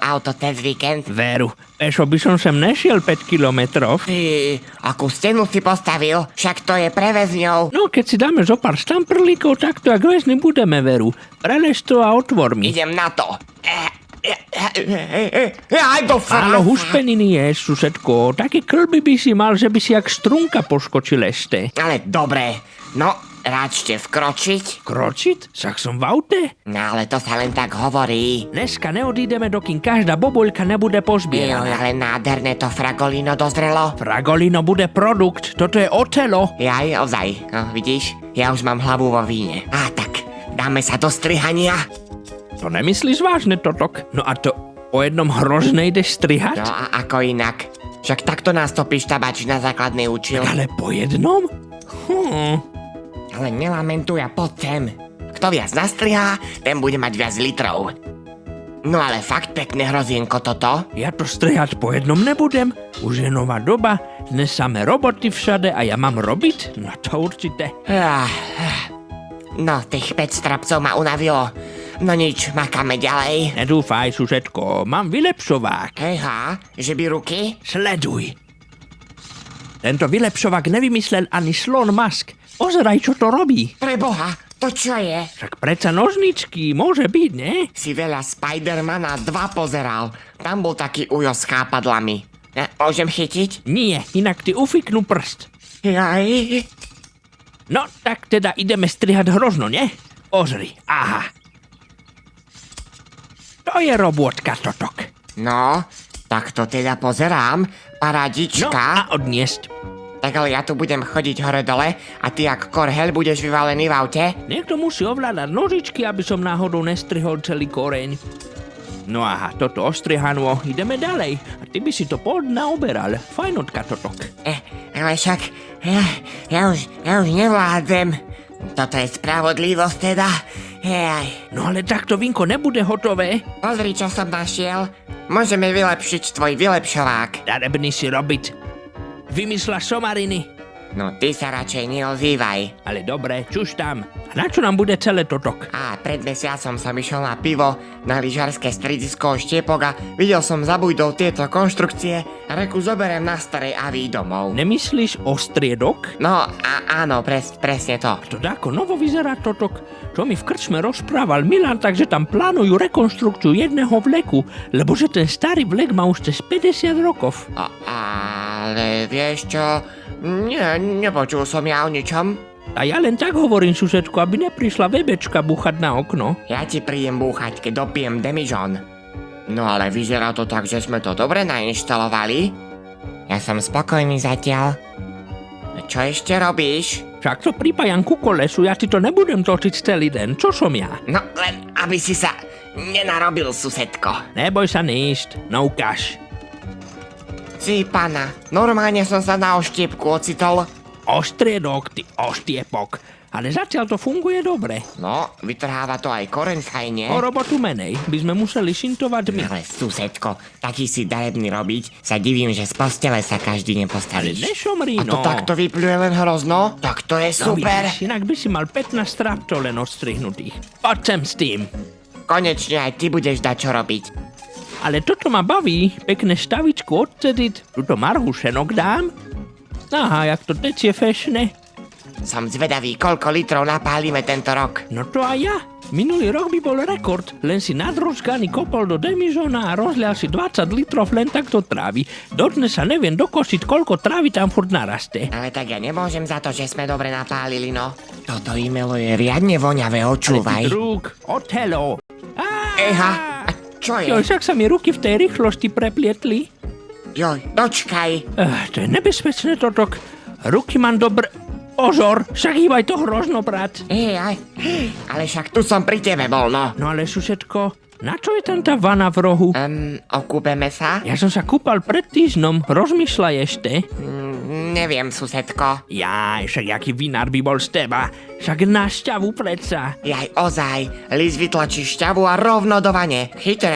auto cez víkend? Veru, pešo by som sem nešiel 5 kilometrov. Ty, akú stenu si postavil? Však to je pre väzňov. No, keď si dáme zo pár štamprlíkov, tak to ak väzni budeme, Veru. Prelež to a otvor mi. Idem na to. Aj do Áno, hušpeniny ješ, susedko. Také klby by si mal, že by si jak strunka poškočil ešte. Ale dobre, no, ráčte vkročiť? Kročiť? Však som v aute? No ale to sa len tak hovorí. Dneska neodídeme, dokým každá bobuľka nebude pozbieraná. Ale nádherné to fragolino dozrelo. Fragolino bude produkt, toto je otelo. Jaj, ozaj, no, vidíš? Ja už mám hlavu vo víne. Tak, dáme sa do strihania. To nemyslíš vážne, Totok? No a to o jednom hrožne ideš strihať? No a ako inak? Však takto nás topíš tabač na základnej učil. Ale po jednom? Ale nelamentuj a poď sem. Kto viac nastrihá, ten bude mať viac litrov. No ale fakt pekné hrozienko toto. Ja to strihať po jednom nebudem. Už je nová doba, dnes samé roboty všade a ja mám robiť? No to určite. No, tých 5 strapcov ma unavilo. No nič, makáme ďalej. Nedúfaj, susedko, mám vylepšovák. Hejha, že by ruky? Sleduj. Tento vylepšovák nevymyslel ani Slon Musk. Ozeraj, čo to robí. Preboha, to čo je? Však predsa nožničky, môže byť, ne? Si veľa Spidermana 2 pozeral. Tam bol taký ujo s chápadlami. Môžem chytiť? Nie, inak ti ufiknú prst. Jaj. No, tak teda ideme strihať hrozno, ne? Ozri, aha. To je robôtka, Totok. No, tak to teda pozerám. No Paradička. a odniesť. Tak ale ja tu budem chodiť hore-dole a ty jak korheľ budeš vyvalený v aute? Niekto musí ovládať nožičky, aby som náhodou nestrihol celý koreň. No aha, toto ostrihano, ideme ďalej. A ty by si to naoberal. Fajnotka, Totok. Ale však ja už nevládzem. Toto je spravodlivosť teda. No ale takto vinko nebude hotové. Pozri, čo som našiel. Môžeme vylepšiť tvoj vylepšovák. Darebný si robiť. Vymysla somariny. No ty sa radšej neozývaj. Ale dobre, čuž tam. A na čo nám bude celé Totok? Pred mesiacom som išiel na pivo, na lyžarské stredisko Štiepok a videl som za bujdou tieto konštrukcie a reku zoberiem na starej aví domov. Nemyslíš ostriedok? No áno, presne to. To dáko novo vyzerá Totok. Čo mi v krčme rozprával Milan, takže tam plánujú rekonštrukciu jedného vleku, lebo že ten starý vlek má už cez 50 rokov. Ale vieš čo? Nepočul som ja o ničom. A ja len tak hovorím, susedko, aby neprišla bebečka búchať na okno. Ja ti príjem búchať, keď dopijem demižon. No ale vyzerá to tak, že sme to dobre nainštalovali. Ja som spokojný zatiaľ. Čo ešte robíš? Však to pripájam ku kolesu, ja ti to nebudem točiť celý den, čo som ja? No len, aby si sa nenarobil, susedko. Neboj sa níšť, no ukáž. Si pana, normálne som sa na oštiepku ocitol. Ostriedok, ty oštiepok. Ale zatiaľ to funguje dobre. No, vytrháva to aj koreň fajne. O robotu menej, by sme museli šintovať my. Ale susedko, taký si darebný robiť, sa divím, že z postele sa každý Ale nepostavíš. nešomrí, A to no. takto vypluje len hrozno? Tak to je No super. vidíš, inak by si mal 15 straptov len odstrihnutých. Poď sem s tým. Konečne aj ty budeš dať čo robiť. Ale toto ma baví, pekné štavičku odcediť, tuto marhušenok dám. Aha, jak to tečie fešne. Som zvedavý, koľko litrov napálime tento rok. No to aj ja. Minulý rok by bol rekord, len si nadrožkaný kopol do demižona a rozlial si 20 litrov len takto trávy. Dodnes sa neviem dokosiť, koľko trávy tam furt narastie. Ale tak ja nemôžem za to, že sme dobre napálili, no. Toto e-mailo je riadne voňavé, Ale očúvaj. ty druk, otelo. Eha, a čo je? Joj, však sa mi ruky v tej rýchlosti preplietli. Joj, dočkaj. To je nebezpečné, Totok. Ruky mám Pozor, však hýbaj to hrozno, brat. Ale však tu som pri tebe bol, no. No ale susedko, na čo je tam tá vana v rohu? Okúpeme sa? Ja som sa kúpal pred týždňom, rozmýšľaj ešte. Neviem, susedko. Jaj, však jaký vinár by bol z teba. Však na šťavu predsa. Jaj, ozaj, Liz vytlačí šťavu a rovno do vane. Chytre.